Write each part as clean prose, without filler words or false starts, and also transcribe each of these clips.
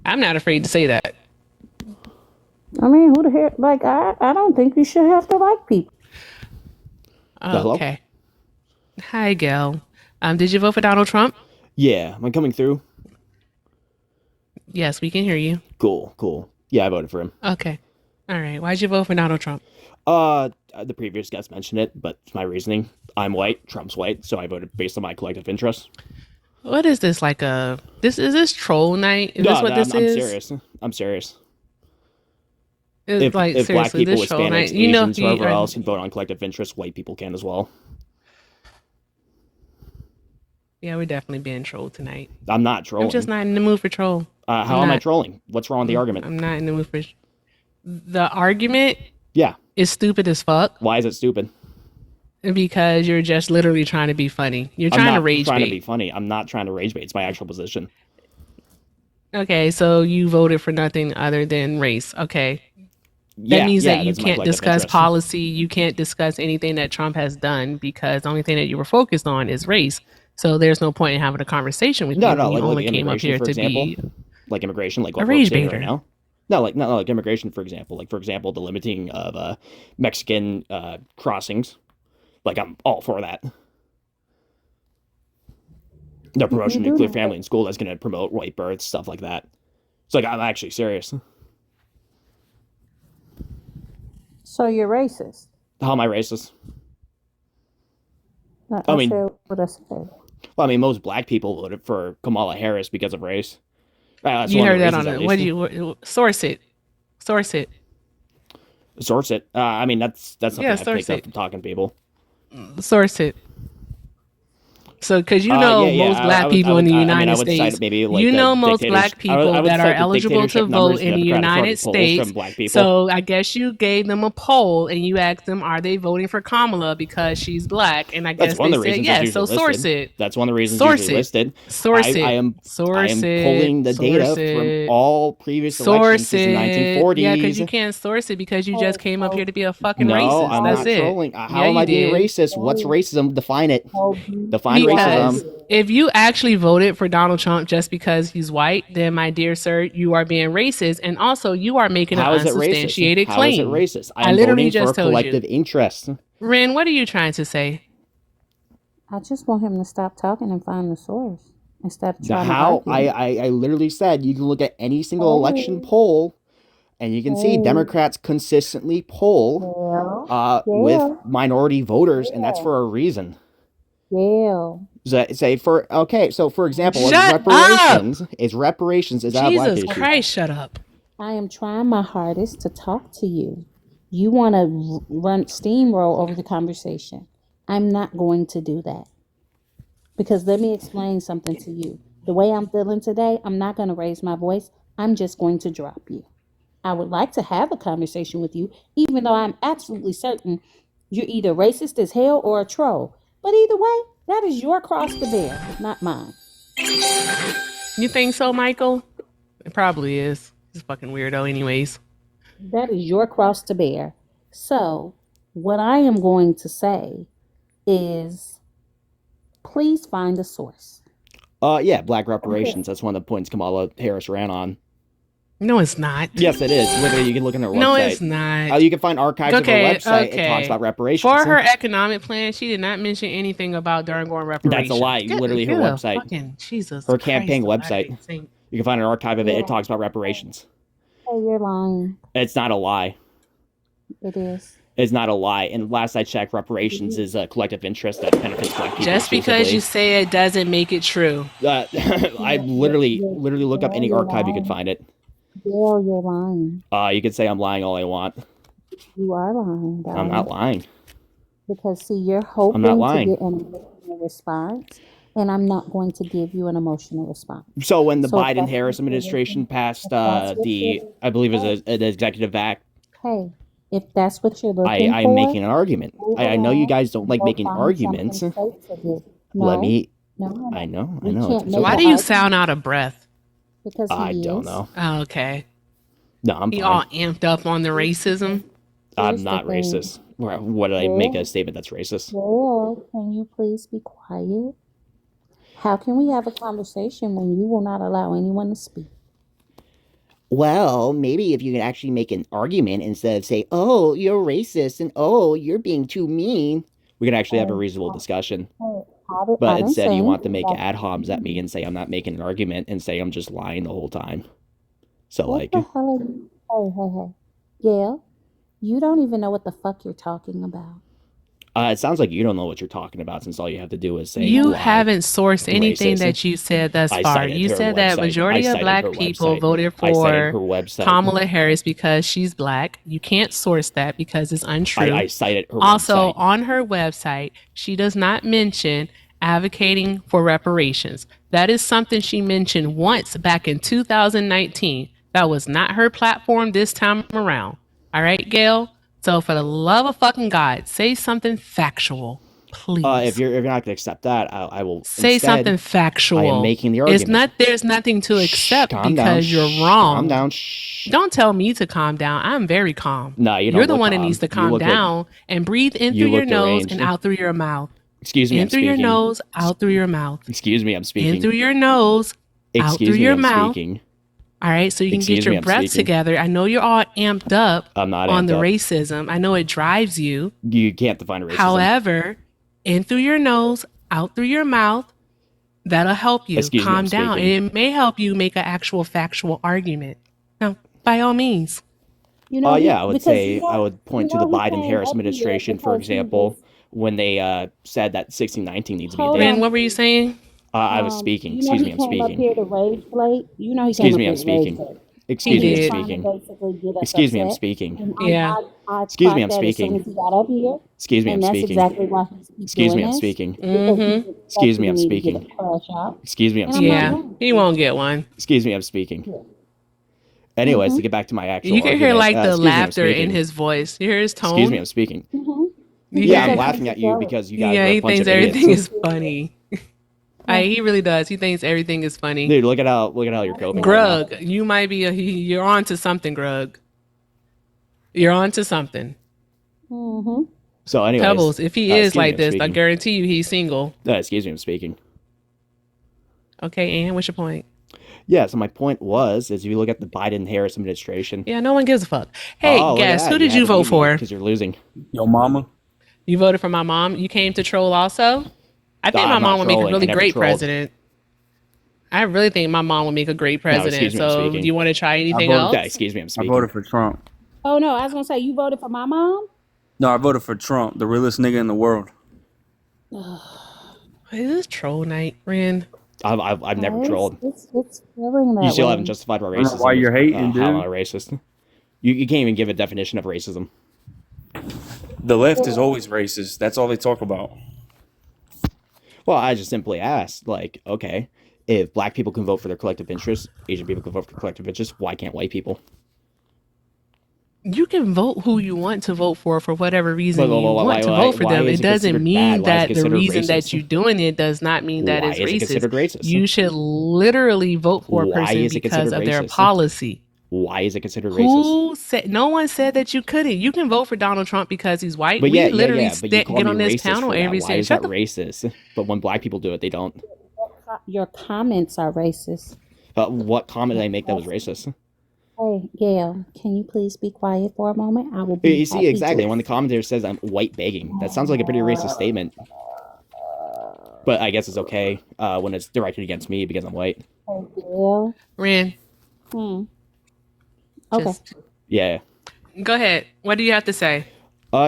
I'm not afraid to say that. I mean, who the hell? Like, I don't think you should have to like people. Hello? Okay. Hi, Gail. Did you vote for Donald Trump? Yeah, am I coming through? Yes, we can hear you. Cool, cool. Yeah, I voted for him. Okay. All right. Why'd you vote for Donald Trump? The previous guest mentioned it, but it's my reasoning. I'm white, Trump's white, so I voted based on my collective interest. What is this like a this is this troll night? Is this No, what no, this I'm is? serious. I'm serious. It's like If black seriously, people, this troll night. Hispanics, You know, Asians, whoever else can vote on collective interest, white people can as well. yeah, we're definitely being trolled tonight. I'm not I'm trolling. just not in the mood for troll. How am I trolling? What's wrong with the argument? I'm not in the mood for the argument. Yeah. Is stupid as fuck. Why is it stupid? Because you're just literally trying to be funny. You're I'm trying not to rage trying bait. to be funny. I'm not trying to rage bait. It's my actual position. Okay, so you voted for nothing other than race. Okay. That Yeah, means yeah, that you that's my can't collective discuss interest. policy. You can't discuss anything that Trump has done because the only thing that you were focused on is race. So there's no point in having a conversation with No, you no, when you like only came up immigration, here for to example. be Like immigration, like a what we're rage seeing right baiter. now. No, like immigration, for example. Like for example, the limiting of Mexican crossings. Like I'm all for that. The You promotion of do nuclear know family that. in school that's going to promote white births, stuff like that. It's like I'm actually serious. So you're racist. How am I racist? I I mean, said what I said. well, I mean, most black people voted for Kamala Harris because of race. That's You one of heard the that reasons, on at it. What least. do you source it? Source it. Source it. I mean, that's something Yeah, I've picked source up it. from talking to people. Source it. So, because Yeah, yeah. most black I people in would. the I mean, I United would cite States, maybe like you the know most dictators. black people I would that are cite the eligible to dictatorship vote numbers, in the Democratic Party United polls States. from black people. So, I guess you gave them a poll and you asked them, are they voting for Kamala because she's black? And I That's guess one of they the said reasons it's yes. usually So, source listed. it. That's one of the reasons usually Source it. listed. Source I it. am I Source am it. pulling the data Source from it. all previous elections Source since the it. Yeah, because 1940s. you can't source it because you Hey, just came up here so to be a fucking No, racist. I'm That's so not it. trolling. Yeah, How am you I being did. racist? What's so racism? Define it. so be Define Because racism. quiet. if you actually voted for Donald Trump just because he's white, then my dear sir, you are being racist. And also, you are making an How is it racist? unsubstantiated How is it claim. racist? I I am literally voting for a just told you. collective interest. Ren, what are you trying to say? I just want him to stop talking and find the source instead of Now, trying to how argue. I literally said you can look at any single election Hey, poll and you can see hey, Democrats consistently poll Gail, with Gail, minority voters, and that's Gail, for a reason. Gail. Say for okay, so for example, Shut up! is reparations is that a black Jesus issue? Christ, shut up. I am trying my hardest to talk to you. You want to run steamroll over the conversation. I'm not going to do that. Because let me explain something to you. The way I'm feeling today, I'm not going to raise my voice. I'm just going to drop you. I would like to have a conversation with you, even though I'm absolutely certain you're either racist as hell or a troll. But either way, that is your cross to bear, not mine. You think so, Michael? It probably is. He's a fucking weirdo, anyways. That is your cross to bear. So, what I am going to say is please find a source. Yeah, black reparations. That's one of the points Kamala Harris ran on. No, it's not. Yes, it is. Literally, you can look on her No, website. it's not. You can find archives of her Okay, website. It talks okay. about reparations. For her economic plan, she did not mention anything about Darngon That's a reparations. lie. Literally, her website, Fucking Jesus her Christ campaign of website. Latter-day Saint. You can find an archive of it. It Yeah. talks about reparations. Hey, you're lying. It's not a lie. It is. Is not a lie. And last I checked, reparations is a collective interest that benefits black people Just because you exclusively. say it doesn't make it true. I literally look up any You're archive you could lying. find it. Gail, you're lying. You could say I'm lying all I want. You are lying, I'm not darling. lying. Because see, you're I'm not hoping to lying. get an emotional response, and I'm not going to give you an emotional response. So when the So if Biden that's Harris what you're administration looking, passed if that's what you're, I believe it hey, was an executive act, hey, if that's what you're looking I'm for, making an argument. move I know you around guys don't and like go making find something arguments. safe to do. Let No, me. no, no, I no. know. We can't It's make Why an do you okay. sound argument out of breath? because I he don't is. know. Oh, okay. No, I'm You fine. all amped up on the racism. I'm Here's the not thing. racist. What did I make a Gail, statement that's racist? Gail, can you please be quiet? How can we have a conversation when you will not allow anyone to speak? Well, maybe if you could actually make an argument instead of say, "Oh, you're racist," and "Oh, you're being too mean," we could actually have a Hey, reasonable discussion. hey, I But didn't instead, say you want to anything make about ad homs at me and say I'm not making an argument and say I'm just lying the whole time. So, what like, the hell are you? Hey. Gail, you don't even know what the fuck you're talking about. it sounds like you don't know what you're talking about since all you have to do is say You lie, haven't sourced anything racist. that you said thus I far. cited You her said that website. I majority of cited her black people website. voted I cited her for website. Kamala Harris because she's black. You can't source that because it's untrue. I cited her Also, website. on her website, she does not mention advocating for reparations. That is something she mentioned once back in 2019. That was not her platform this time around. All right, Gail? So, for the love of fucking God, say something factual, If please. you're not gonna accept that, I will Say something instead. I am factual. making the It's argument. not, there's nothing to Shh, accept calm down. because you're Shh, calm wrong. down. Shh. Don't tell me to calm down. I'm very calm. No, you You're don't the look one that needs calm. to You calm look like down and breathe in through you your look nose and deranged. out through your mouth. Excuse me, In I'm through your speaking. nose, out through your mouth. Excuse me, I'm In speaking. through your nose, out through Excuse me, your I'm mouth. speaking. All right, so you can get Excuse your me, I'm breath speaking. together. I know you're all amped up I'm not on amped the up. racism. I know it drives you. You can't define racism. However, in through your nose, out through your mouth, that'll help you Excuse me, calm I'm down. speaking. And it may help you make an actual factual argument. Now, by all means. You know, Yeah, I would because say I would point to the he came Biden-Harris up here administration, for because he example, was. when they said that 1619 needs to be a Hold date. Ren, on. what were you saying? I was speaking. You know, Excuse he me, I'm came up speaking. here to rage plate. You know, he came Excuse up me, here I'm to rage speaking. plate. He Excuse me, I'm He was did. trying to speaking. basically get us Excuse me, I'm upset. speaking. And Yeah. I Excuse me, clocked I'm that as soon speaking. as he got up here. Excuse me, I'm And that's speaking. exactly why he's keep Excuse me, doing I'm this. speaking. Because he's Excuse me, expecting I'm me to get a speaking. crash out. Excuse me, I'm And I'm not Yeah. speaking. going He to. won't get one. Excuse me, I'm speaking. Anyways, to get back to my actual You can hear argument, like the excuse me, I'm laughter in speaking. his voice. You hear his Excuse me, tone? I'm speaking. You Yeah, I'm hear? laughing at you because you guys Yeah, are a he bunch thinks of idiots. everything is funny. He really does. He thinks everything is funny. Dude, look at how you're coping right now. Grug, you might be you're on to something, Grug. You're on to something. So, anyways, Pebbles, if he is excuse me, like I'm this, I speaking. guarantee you he's single. Excuse me, I'm speaking. Okay, and what's your point? Yeah, so my point was, is if you look at the Biden-Harris administration. Yeah, no one gives a fuck. Hey, Oh, look at guess that. who did you vote for? Because you're losing. Yo, mama. You voted for my mom. You came to troll also. I think my I'm not mom would make a trolling. I really never great trolled. president. I really think my mom would make a great president. excuse me, I'm So, speaking. do you want to try anything voted- else? Yeah, excuse me, I'm I speaking. voted for Trump. Oh, no. I was going to say, you voted for my mom? No, I voted for Trump, the realest nigga in the world. Is this troll night, Ren? I've never trolled. It's feeling that You still way. haven't justified my don't know racism. why you're hating, How dude. am I racist? You can't even give a definition of racism. The left is always racist. That's all they talk about. Well, I just simply asked, like, okay, if black people can vote for their collective interests, Asian people can vote for their collective interests, why can't white people? You can vote who you want to vote for whatever reason But you want to vote for why them. is It it doesn't considered mean bad? Why is it that the considered reason that racist? you're doing it does not mean that Why it's is it racist. considered racist? You should literally vote for a Why person is it because considered of their racist? policy. Why is it considered racist? Who said? No one said that you couldn't. You can vote for Donald Trump because he's white. But We literally but you call get me on this racist panel for that. every Why day. is that racist? But when black people do it, they don't. Your comments are racist. What comment did I make that was racist? Hey, Gail, can you please be quiet for a moment? I will be You see, happy exactly. to. When the commentator says I'm white begging, that sounds like a pretty racist statement. But I guess it's okay when it's directed against me because I'm white. Hey, Gail. Ren, Okay. just Yeah. go ahead. What do you have to say?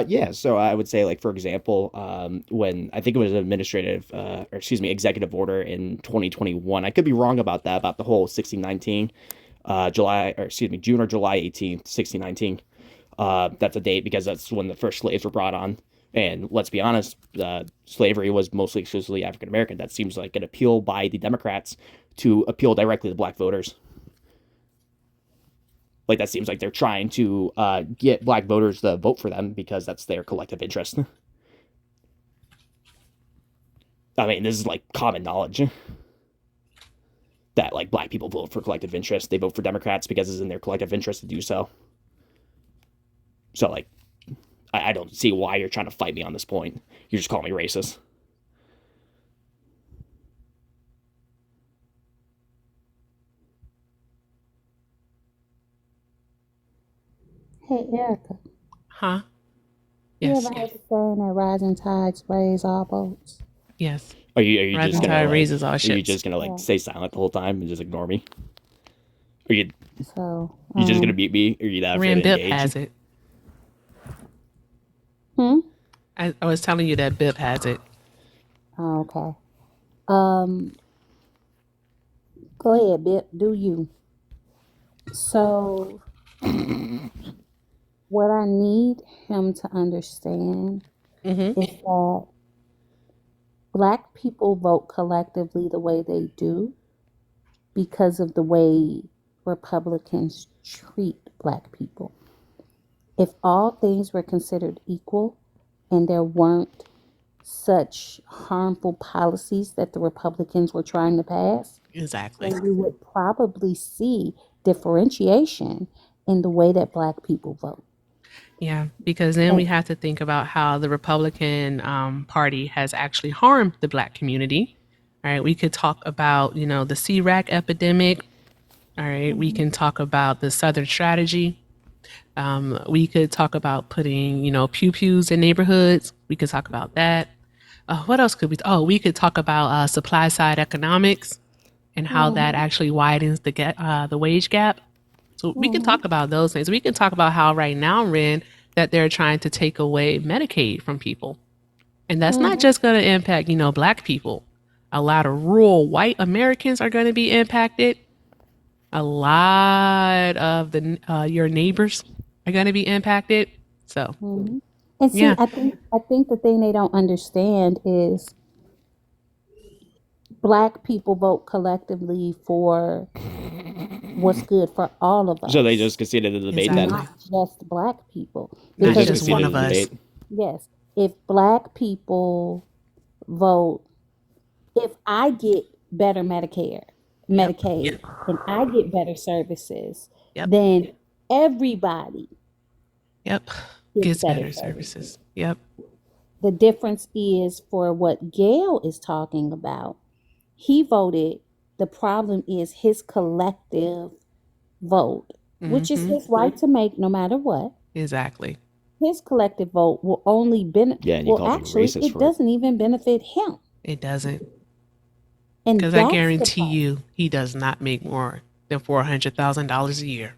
Yeah, so I would say, like, for example, when I think it was an executive order in 2021. I could be wrong about that, about the whole 1619, June or July 18th, 1619. That's a date because that's when the first slaves were brought on. And let's be honest, slavery was mostly exclusively African American. That seems like an appeal by the Democrats to appeal directly to black voters. Like, that seems like they're trying to get black voters to vote for them because that's their collective interest. I mean, this is like common knowledge that, like, black people vote for collective interest. They vote for Democrats because it's in their collective interest to do so. So, like, I don't see why you're trying to fight me on this point. You're just calling me racist. Hey, Erica, Huh? you Yes. ever heard the saying that rising tides raise all boats? Yes. Are you just Rising gonna tide like raises all are you ships. just gonna like Yeah. stay silent the whole time and just ignore me? Are So, you just gonna mute me? Are you that afraid Ren to Bip engage? has it. hmm? I was telling you that Bip has it. Oh, okay. Go ahead, Bip. Do you? So, what I need him to understand Mm-hmm. is that Black people vote collectively the way they do because of the way Republicans treat Black people. If all things were considered equal and there weren't such harmful policies that the Republicans were trying to pass, Exactly. then you would probably see differentiation in the way that Black people vote. Yeah, because then we have to think about how the Republican Party has actually harmed the Black community. All right, we could talk about the CRAC epidemic. All right, we can talk about the Southern Strategy. We could talk about putting pew pews in neighborhoods. We could talk about that. What else could we? We could talk about supply side economics and how that actually widens the wage gap. So we can talk about those things. We can talk about how right now, Ren, that they're trying to take away Medicaid from people. And that's not just going to impact, Black people. A lot of rural white Americans are going to be impacted. A lot of your neighbors are going to be impacted. So, And see, yeah, I think the thing they don't understand is Black people vote collectively for what's good for all of us. So they just conceded the debate Exactly. not just Black people. then? They Not just just one conceded of the us. debate. Yes, if Black people vote, if I get better Medicaid, and I get better services, Yep. then everybody Yep. gets Gets better better services. Yep. The difference is for what Gail is talking about. He voted. The problem is his collective vote, which is his right to make no matter what. Exactly. His collective vote will only benefit. Yeah, and you Well, called me actually, racist it for it. doesn't even benefit him. It doesn't. And Because I that's the guarantee problem. you, he does not make more than $400,000 a year.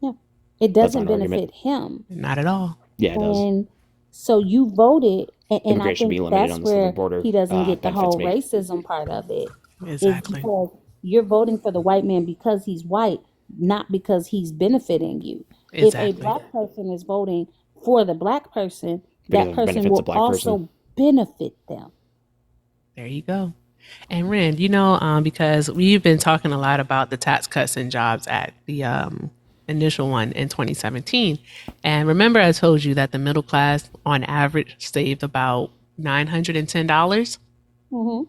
Yeah, it That's doesn't not an argument. benefit him. Not at all. Yeah, it does. And so you voted, and I Immigration should be think eliminated that's on the southern where border. he doesn't get the Benefits whole me. racism part of it. Is Exactly. because you're voting for the white man because he's white, not because he's benefiting you. If a Exactly. Black person is voting for the Black person, Because that it person benefits will the Black also person. benefit them. There you go. And Ren, because we've been talking a lot about the Tax Cuts and Jobs Act, the initial one in 2017. And remember, I told you that the middle class on average saved about $910. hmm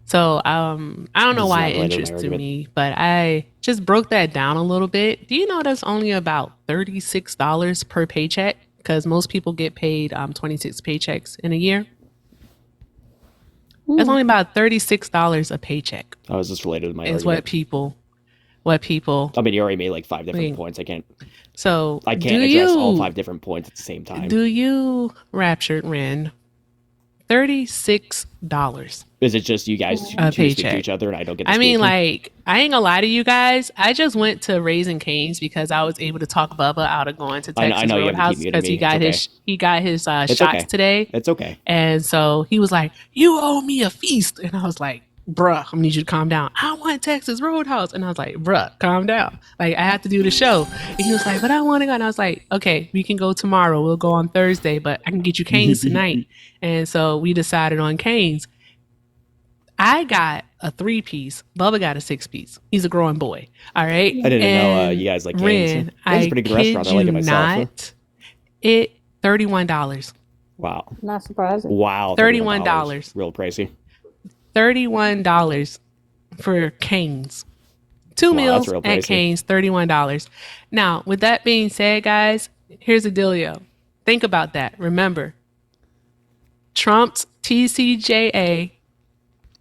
So I don't This know is why not it related to my interested argument. me, but I just broke that down a little bit. Do you know that's only about $36 per paycheck? Because most people get paid 26 paychecks in a year. That's only about $36 a paycheck. How is this related to my Is argument? what people I mean, you already made like 5 different Wait. points. I can't So address all 5 different points at the same time. Do you, Raptured Ren, $36? Is it just you guys A choose to speak to paycheck. each other and I don't get to I speak? mean, like, I ain't gonna lie to you guys. I just went to Raising Cane's because I was able to talk Bubba out of going to I Texas know you have to Roadhouse keep muting because me. he got It's his It's shots okay. today. It's okay. And so he was like, "You owe me a feast," and I was like, "Bruh, I need you to calm down. I want Texas Roadhouse," and I was like, "Bruh, calm down. Like, I have to do the show." And he was like, "But I want to go," and I was like, "Okay, we can go tomorrow. We'll go on Thursday, but I can get you Cane's tonight." And so we decided on Cane's. I got a 3-piece. Bubba got a 6-piece. He's a growing boy. All right. I didn't know And you guys like Cane's. Ren, That's I a pretty good kid restaurant. I like you it myself. not. It $31. Wow. Not surprising. Wow. $31. Real pricey. $31 for Cane's. 2 Wow, that's meals real at pricey. Cane's, $31. Now, with that being said, guys, here's the dealio. Think about that. Remember, Trump's TCJA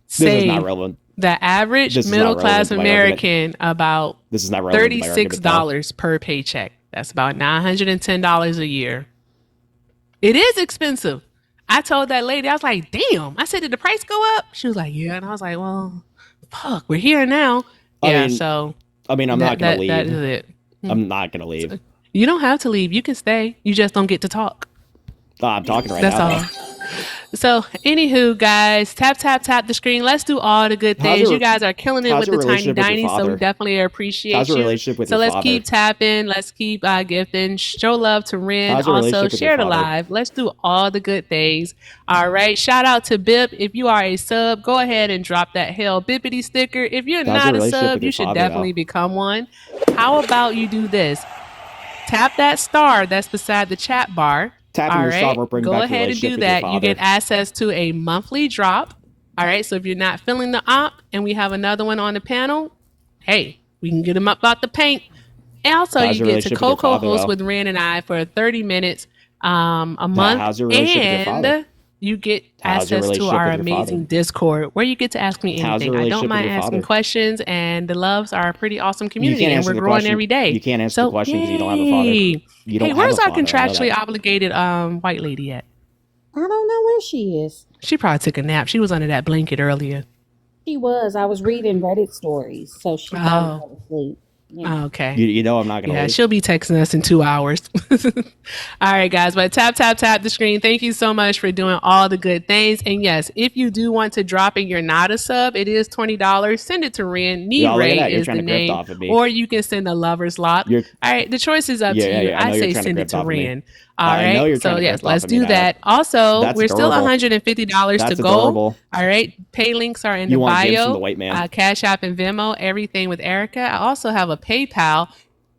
This is not saved relevant. the average This is not middle class relevant to my argument. American about This is not relevant to my argument, though. $36 per paycheck. That's about $910 a year. It is expensive. I told that lady, I was like, damn. I said, did the price go up? She was like, yeah. And I was like, well, fuck, we're here now. I Yeah, mean, so I'm not gonna leave. that is it. I'm not gonna leave. You don't have to leave. You can stay. You just don't get to talk. I'm talking right That's now. all. So, anywho, guys, tap the screen. Let's do all the good How's things. your- You guys are killing it how's with your the tiny relationship with your dining, so we father? definitely appreciate How's your you. relationship with So your let's father? keep tapping. Let's keep gifting. Show love to Ren. How's your Also, relationship with your share the father? live. Let's do all the good things. All right. Shout out to Bip. If you are a sub, go ahead and drop that hell bippity sticker. If you're How's your not a relationship sub, with you your should father, definitely though? become one. How about you do this? Tap that star that's beside the chat bar. Tapping All your star right, will bring go back your ahead and relationship do with your that. You get father. access to a monthly drop. All right, so if you're not feeling the op and we have another one on the panel, hey, we can get them up out the paint. And also, How's you your get to relationship with your father, co-host though? with Ren and I for 30 minutes a month. how's your relationship with your father? And you get How's your access to relationship our with your amazing father? Discord where you get to ask me How's your anything. I don't relationship with mind your asking father? questions, and the Loves are a pretty awesome You community, can't and answer we're the growing question. every day. You can't answer So, the question because you don't have a father. yay. You don't Hey, have where's a our father. I know contractually that. obligated white lady at? I don't know where she is. She probably took a nap. She was under that blanket earlier. She was. I was reading Reddit stories, so she probably Oh. fell asleep. Yeah. Okay. You know I'm not gonna Yeah, leave. she'll be texting us in 2 hours. All right, guys. But tap the screen. Thank you so much for doing all the good things. And yes, if you do want to drop and you're not a sub, it is $20. Send it to Ren. Yeah, look at Ray that. You're is trying the to grift name. off of me. Or you can send a lover's lock. You're- All right, the choice is up Yeah, to yeah, you. yeah, I know I you're say trying to send it grift to off of me. Ren. All I know right. you're So trying to yes, grift let's off of me do now. that. Also, That's we're still adorable. $150 to That's go. adorable. All right. Pay links are in You the want gifts bio. from the white man. Cash App and Venmo, everything with Erica. I also have a PayPal.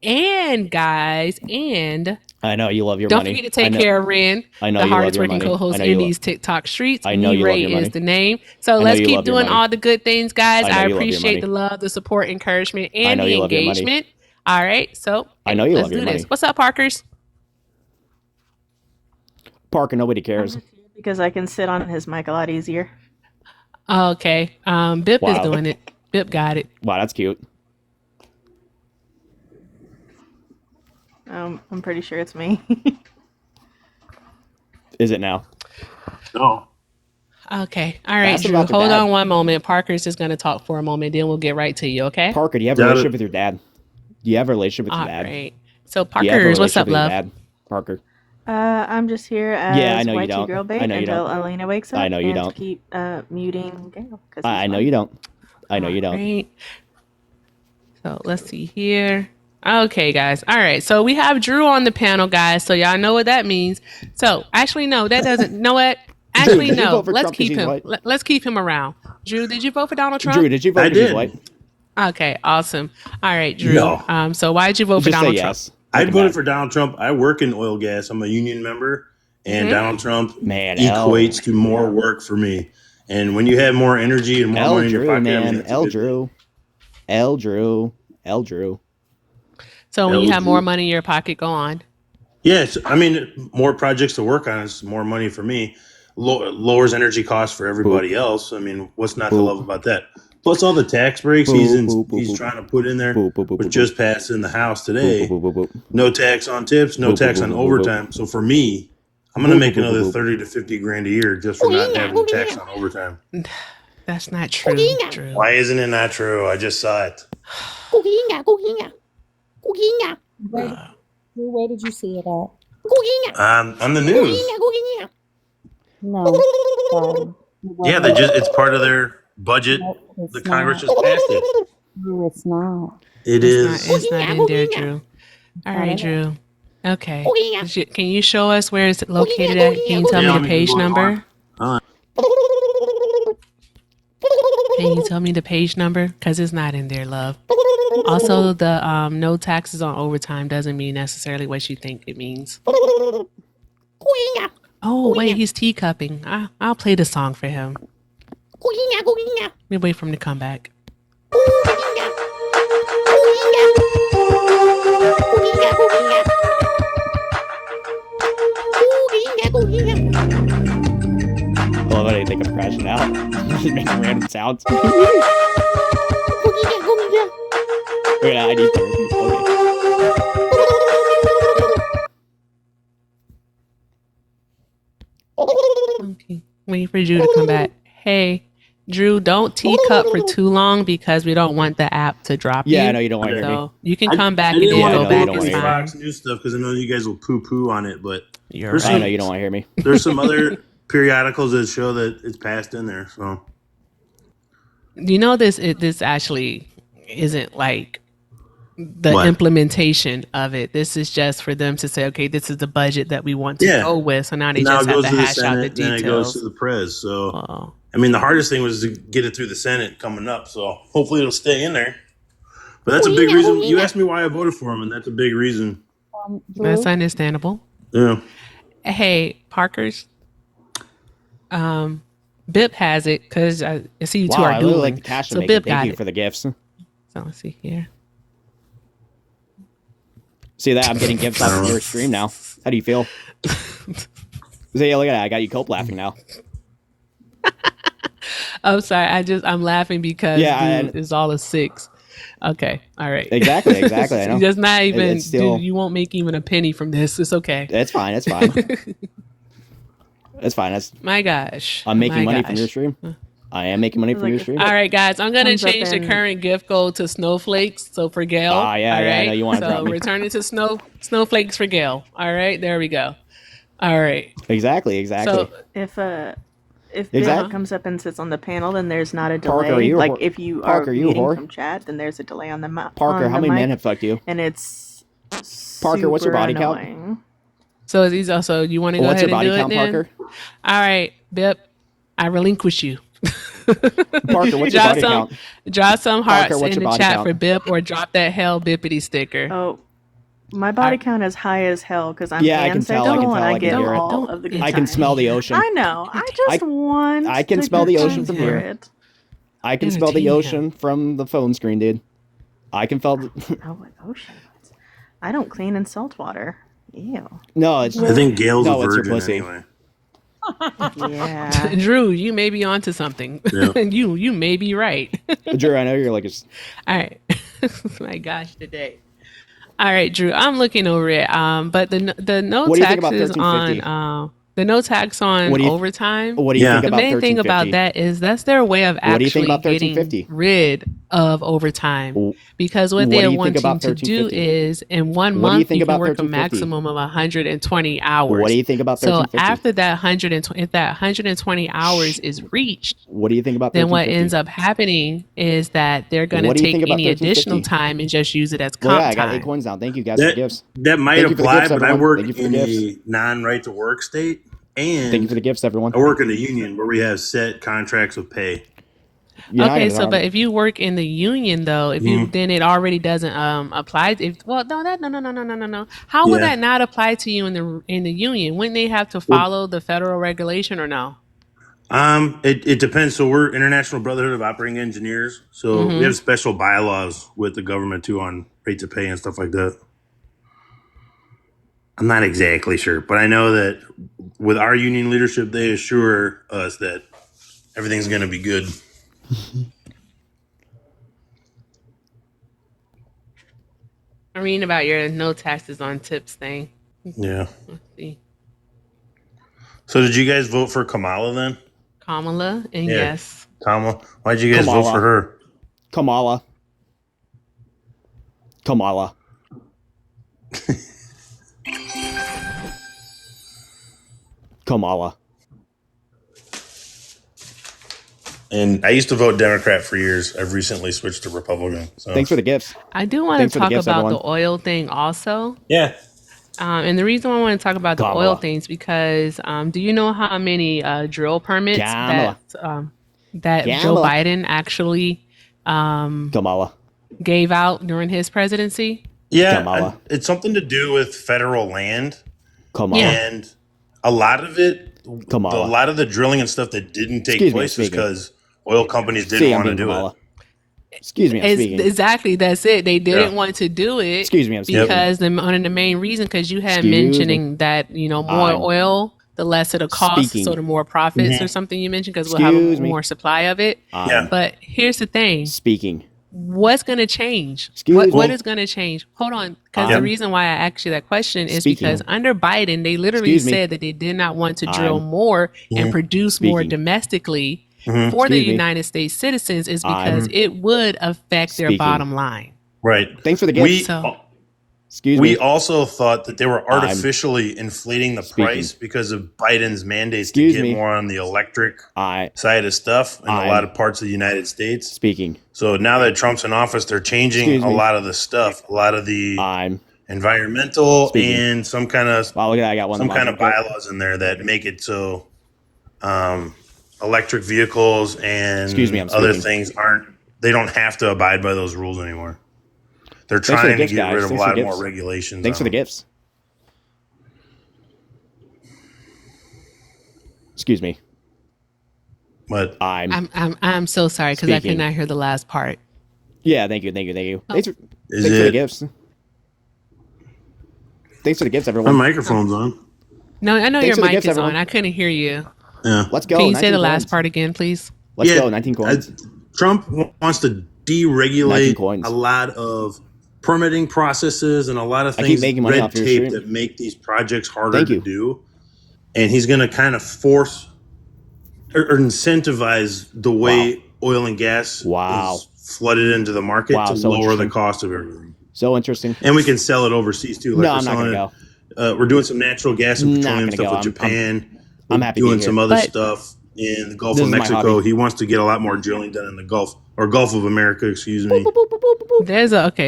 And guys, and I know you love your don't money. forget to take I know, care of Ren, I know the you love hardest your working money. co-host I know in you these TikTok streets. I know you love Ray your is money. the name. So know let's you keep love your doing money. all the good things, guys. I know I you love your appreciate money. the love, the support, encouragement, I and know the you love your money. engagement. All right, so I know you let's love your do money. this. What's up, Parkers? Parker, nobody cares. Because I can sit on his mic a lot easier. Okay, Bip is Wow. doing it. Bip got it. Wow, that's cute. I'm pretty sure it's me. Is it now? No. Okay, all right, Ask him Drew. about their Hold dad. on one moment. Parker's just going to talk for a moment, then we'll get right to you. Okay. Parker, do you have a Got it. relationship with your dad? Do you have a relationship with All your dad? right. So Do you have a Parker's, what's up, relationship with your love? dad? Parker. I'm just here as Yeah, I know you YT don't. girl bait I know you until don't. Elena wakes up. I know you and don't. Keep muting Gail. I know you don't. I know you don't. Right. So let's see here. Okay, guys. All right. So we have Drew on the panel, guys. So y'all know what that means. So actually, no, that doesn't. Know what? Actually, did you no. vote for Let's Trump 'cause keep he's him. white? Let's keep him around. Drew, did you vote for Donald Trump? Drew, did you vote I because he's did. white? Okay, awesome. All right, Drew. No. So why did you vote for Just say Donald yes. I Look at voted that. for Donald Trump. I work in oil gas. I'm a union member, and Donald Trump Man, equates to more work for me. And when you have more energy and more L money in your Drew, pocket, I mean, man. that's a L good thing. Drew. L Drew. L Drew. So when That you was have more Drew. money in your pocket, go on. Yes, I mean, more projects to work on is more money for me. Lowers energy costs for everybody else. I mean, what's not to Boop. love about that? Plus all the tax breaks Boop, he's boop, boop, he's boop. trying to put in there, Boop, boop, boop, which boop, just passed in the House today. Boop, boop, boop, boop. No tax on tips, no Boop, boop, tax boop, on boop, boop, overtime. So for me, I'm going to Boop, make boop, boop, another boop. 30 to 50 grand a year just for not having tax on overtime. That's not true, Drew. Why isn't it not true? I just saw it. Where did you see it at? On the news. No. Sorry. Yeah, it's part of their budget. Nope, it's The Congress not. just passed it. No, it's not. It It's is. not in there, Drew. All right, Drew. Okay. Can you show us where it's located at? Can you tell Yeah, me let the me page go number? on. Can you tell me the page number? Because it's not in there, love. Also, the no taxes on overtime doesn't mean necessarily what you think it means. Oh, wait, he's teacupping. I'll play the song for him. Let me wait for him to come back. Well, I think I'm crashing out. Just making random sounds. Wait, I need therapy. Okay. Waiting for Drew to come back. Hey, Drew, don't teacup for too long because we don't want the app to drop you. Yeah, I know you don't want to hear me. So you can come back I and didn't then want go to know you back. don't go It's wanna with hear fine. Fox News stuff because I know you guys will poo-poo on it, but You're There's I right. know you don't want to hear me. there's some other periodicals that show that it's passed in there. So You know this actually isn't like the What? implementation of it. This is just for them to say, okay, this is the budget that we want to Yeah. go with. So now they now just it have goes to to the hash out the Senate, then it goes to details. the Prez. So Oh. I mean, the hardest thing was to get it through the Senate coming up. So hopefully it'll stay in there. But that's a big reason. You asked me why I voted for him, and that's a big reason. That's Drew, understandable. Yeah. Hey, Parkers. Bip has it because I see you two Wow, are I dueling. really like the cash so making. Bip Thank got you it. for the gifts. So let's see here. See that? I'm getting gifts off of your stream now. How do you feel? See, look at that. I got you cope laughing now. I'm sorry. I'm laughing because Yeah, dude is all a 6. Okay. All right. Exactly, I know. Just not even. It's still- Dude, you won't make even a penny from this. It's okay. It's fine. It's fine. It's fine. My gosh. I'm making My money from gosh. your stream. I am making money from Like your if- stream. All right, guys. I'm gonna Comes up change the in- current gift goal to snowflakes. So for Gail. Ah, yeah, all yeah, I right? know you wanna So drop me. return it to snowflakes for Gail. All right. There we go. All right. Exactly. So If Exactly. Bill comes up and sits on the panel, then there's not a delay. Parker, you like whore- if you Parker, are you muting whore. from chat, then there's a delay on the Parker, on how the many men mic, have fucked you? and it's Parker, what's your super body count? annoying. so is these also you want to go What's ahead your body and do count, it then? Parker? All right, Bip. I relinquish you. Parker, what's your Draw body some- count? Draw some Parker, hearts what's in your the body chat count? for Bip or drop that hell bippity sticker. Oh, my body count is high as hell because I'm Yeah, I can tell, pansexual I and can get hear it. all of the good I can times. smell the ocean. I know. I just want. I can the smell good the ocean times from for here. it. I can smell the Entertain ocean from the phone screen, dude. I can feel. Oh, what ocean? I don't clean in salt water. Ew. No, it's I think Gail's No, a it's your virgin pussy. anyway. Yeah. Drew, you may be onto something. Yeah. you may be right. Drew. I know you're like. All right. My gosh, today. All right, Drew. I'm looking over it. But the no What do you think about taxes 1350? on the no tax on What do you- overtime. What do you Yeah. think The about main thing about 1350? that is that's their way of What do you think actually about getting 1350? rid of overtime. W- Because what what they're do you think wanting about to do 1350? is in one What do you month think you can about work a 1350? maximum of 120 hours. What do you think about So 1350? after that 120, if that 120 hours is reached, What do you think about then what 1350? ends up happening is that they're going to What do you take think about any additional 1350? time and just use it as Well, comp yeah, I got time. 8 coins now. Thank you guys for the That, gifts. that might Thank you for the apply, gifts, but I everyone. work Thank you for in the a non-right to work state, Thank you and for the gifts, everyone. I work in a union where we have set contracts of pay. You're not Okay, gonna so harm but me. if you work in the union though, if you then it already doesn't apply. If well, no. How would Yeah. that not apply to you in the union? Wouldn't they have to follow the federal regulation or no? It depends. So we're International Brotherhood of Operating Engineers. So we have special bylaws with the government too on rates of pay and stuff like that. I'm not exactly sure, but I know that with our union leadership, they assure us that everything's going to be good. I'm reading about your no taxes on tips thing. Yeah. Let's see. So did you guys vote for Kamala then? Kamala and Yeah. yes. Kamala? Why'd you guys vote Kamala. for her? Kamala. Kamala. Kamala. And I used to vote Democrat for years. I've recently switched to Republican. So Thanks for the gifts. I do want Thanks to for the talk gifts, about everyone. the oil thing also. yeah. And the reason why I want to talk about the Kamala. oil things because do you know how many drill permits Kamala. that Joe Kamala. Biden actually Kamala. gave out during his presidency? Yeah. Kamala. It's something to do with federal land. Kamala. Yeah. And a lot of it, Kamala. a lot of the drilling and stuff that didn't take Excuse me, place was speaking. because oil companies See, didn't I'm want to being do Kamala. it. Excuse me, I'm speaking. Exactly, that's it. They didn't Yeah. want to do it Excuse me, I'm speaking. because one of the main reasons because you had Excuse me. mentioning that more I'm oil, the less it'll cost, speaking. so the more profits Mhm. or something you mentioned because we'll have Excuse a me. more supply of it. Yeah. But here's the thing: Speaking. what's going to change? Excuse What me. is going to change? Hold on, because Yeah. the reason why I asked you that question is Speaking. because under Biden, they literally Excuse me. said that they did not want to drill I'm more and produce more speaking. domestically Mhm. for the Excuse me. United States citizens is I'm because it would affect their speaking. bottom line. Right. Thanks for the We gift. So Excuse we me. also thought that they were I'm artificially inflating the speaking. price because of Biden's mandates Excuse to get me. more on the electric I side of stuff in a lot I'm of parts of the United States. speaking. So now that Trump's in office, they're changing Excuse a me. lot of the stuff, a lot of the I'm environmental speaking. and some kind of Wow, look at that. I got one of them. bylaws in there that make it so electric vehicles Excuse me, and I'm other speaking. things they don't have to abide by those rules anymore. They're Thanks for the trying to gifts, get guys. rid of a Thanks for lot the more gifts. regulations. Thanks for the them. gifts. Excuse me. But I'm so sorry because I could speaking. not hear the last part. Yeah, thank you. Thanks for is the it gifts. Thanks for the gifts, my everyone. microphone's on? No, I know Thanks your for the mic gifts, is everyone. on. I couldn't hear you. Yeah. Let's go. Can you say 19 the last coins. part again, please? Let's Yeah, go. 19 coins. Trump wants to 19 deregulate coins. a lot of permitting processes and a lot of I keep things, making money red off your tape stream. that make these projects harder Thank to you. do. And he's going to kind of force or incentivize the way oil and gas Wow. is flooded into the market Wow, to so lower the interesting. cost of everything. So interesting. And we can sell it overseas too. Like No, we're I'm not selling gonna it. We're doing some natural gas and Not petroleum gonna stuff go. with I'm Japan. I'm We're happy to be doing here. some other But- stuff in the Gulf This of is my Mexico. hobby. He wants to get a lot more drilling done in the Gulf or Gulf of America, excuse me.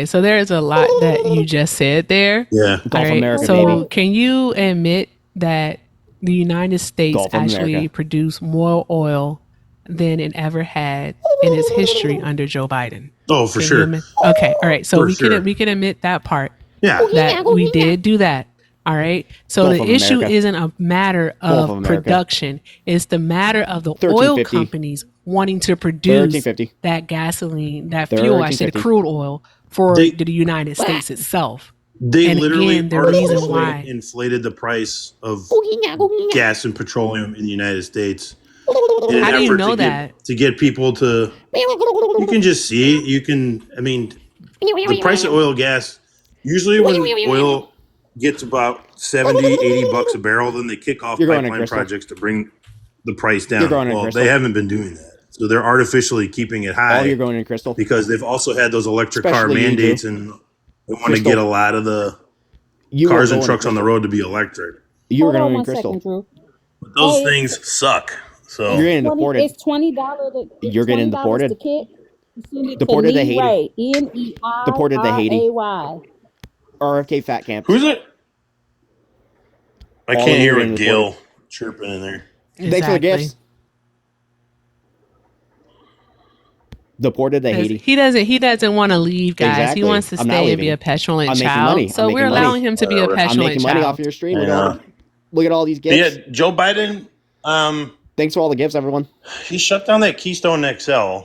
So there is a lot that you just said there. Yeah. Gulf All right. America, So baby. can you admit that the United States Gulf of actually America. produced more oil than it ever had in its history under Joe Biden? Oh, for Can you sure. admit? Okay. All right. So For we sure. can admit that part Yeah. that we did do that. All right. So Gulf the of issue America. isn't a matter Gulf of of America. production. It's the matter of the oil 1350. companies wanting to produce 1350. that gasoline, that fuel, I said 1350. crude oil for They- the United States itself. They And literally again, the reason artificially why- inflated the price of gas and petroleum in the United States. In an How do you effort know to that? to get people to, you can just see, I mean, the price of oil and gas, usually when oil gets about 70, 80 bucks a barrel, then they kick off You're going in, pipeline Crystal. projects to bring the price down. You're going in, Well, Crystal. they haven't been doing that. So they're artificially keeping it All high you're going in, Crystal. because they've also had those electric car Especially you, mandates Drew. and they want to Crystal. get a lot of the You were cars and going in, trucks on the Crystal. road to be electric. You were Hold on going in, one Crystal. second, Drew. But those Hey. things suck. So You're getting deported. It's $20. You're getting deported. To kick. Send it Deported to to Haiti. Ray, Neiray. Deported to Haiti. RFK fat camp. who's it? I All can't in hear here a in the Gil chirping in there. Thanks for the gifts. Deported to 'Cause Haiti. He doesn't want to leave, guys. Exactly. He wants to I'm not stay and leaving. be a petulant I'm making child. money. So I'm we're making money. allowing him to be a Whatever. I'm I'm petulant making child. money off your stream. Yeah. Look at all these gifts. Yeah, Joe Biden, Thanks for all the gifts, everyone. he shut down that Keystone XL.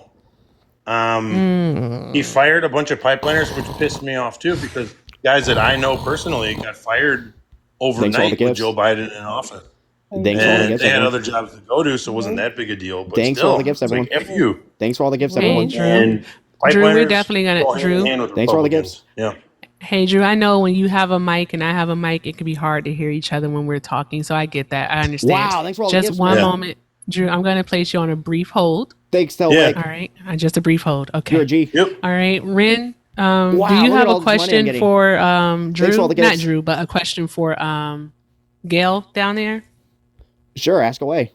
He fired a bunch of pipeliners, which pissed me off too, because guys that I know personally got fired Thanks for all the overnight with gifts. Joe Biden in office. Thanks for all the And gifts, they had everyone. other jobs to go to, so it wasn't that big a deal. But Thanks for still, all the gifts, it's like, everyone. F you. Thanks for all the gifts, Hey, everyone. Drew. And Drew, we're pipeliners definitely gonna- go hand in Drew. hand with Thanks for all the Republicans. gifts. Yeah. Hey, Drew, I know when you have a mic and I have a mic, it can be hard to hear each other when we're talking. So I get that. I understand. Wow, thanks for all the Just gifts, one man. moment. Drew, I'm going to place you on a brief hold. Thanks, Tel Yeah. Lake. All right. Just a brief hold. Okay. You're a G. Yep. All right. Ren, Wow, do you look have at all a this money I'm question getting. for Drew? Thanks for all the Not gifts. Drew, but a question for Gail down there? Sure, ask away.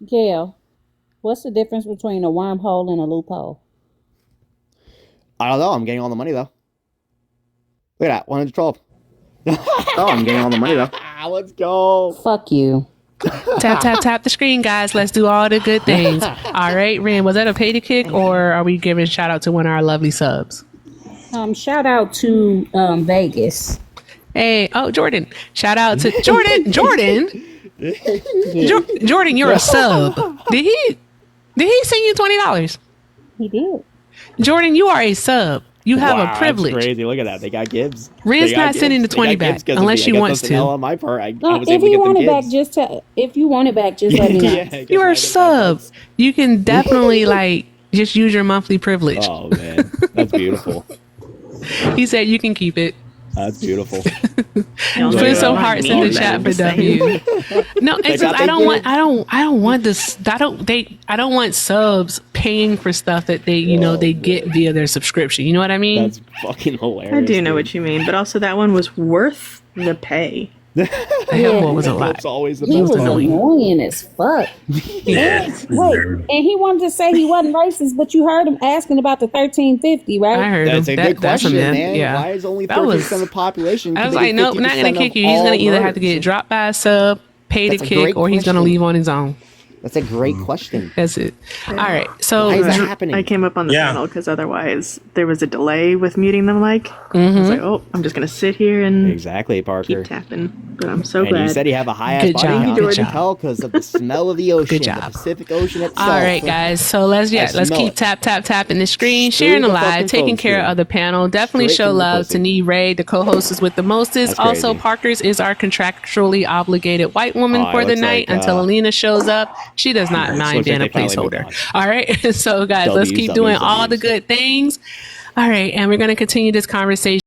Gail, what's the difference between a wormhole and a loophole? I don't know. I'm getting all the money, though. Look at that. 112. Oh, I'm getting all the money, though. Let's go. Fuck you. Tap, tap, tap the screen, guys. Let's do all the good things. All right, Ren, was that a pay to kick or are we giving a shout out to one of our lovely subs? Shout out to Vegas. Hey, oh, Jordan. Shout out to Jordan. Jordan, you're a sub. Did he send you $20? He did. Jordan, you are a sub. You have Wow, a privilege. That's crazy. Look at that. They got Gibbs. Ren's They got not Gibbs. sending the They 20 got back Gibbs 'cause of unless me. she I got wants something to. L on my part. I was If able to you get want them it back, Gibbs. if you want it back, just let me know. Yeah, I guess You I are a get that. sub. You can definitely Just use your monthly privilege. Oh man, that's beautiful. He said you can keep it. That's beautiful. Y'all Put know Put some what I hearts mean, in the but chat I'm for just saying. W. No, it's just, got I don't they want did. I don't want this. I don't want subs paying for stuff that they they get via their subscription. You know what I mean? That's fucking hilarious. I do know dude. what you mean, but also that one was worth the pay. What was a lot. That's always the He best was part. annoying as fuck. Yeah. Wait, and he wanted to say he wasn't racist, but you heard him asking about the 1350, right? I heard That's him. a good That's a question, myth. man. Yeah. Why is only That 13% was- of the population? I was committing like, nope, not gonna 50% kick of you. He's gonna all either have to murders? get dropped by a sub, pay That's to a kick, great or he's gonna question. leave on his own. That's a great question. That's it. All right. So Why is that happening? I came up on the Yeah. panel because otherwise there was a delay with muting them. I Mm-hmm. was like, oh, I'm just gonna sit here and Exactly, Parker. keep tapping. But I'm so And glad. you said you have a high ass Good body job, count. good I can job. tell because of the smell of the ocean, job. the Pacific Ocean itself. all right, guys. So let's let's smell keep it. tapping the screen, Straight sharing the the live, fucking taking phone care screen. of the panel. Definitely Straight show from the love pussy. to Nee Ray, the co-host is with the mostest. That's Also, crazy. Parker's is our contractually obligated white woman Oh, it for the looks night like, until Alina shows up. She does not mind looks being like a they finally moved placeholder. All right. So guys, let's W's, keep doing W's, all the W's. good things. All right, and we're going to continue this conversation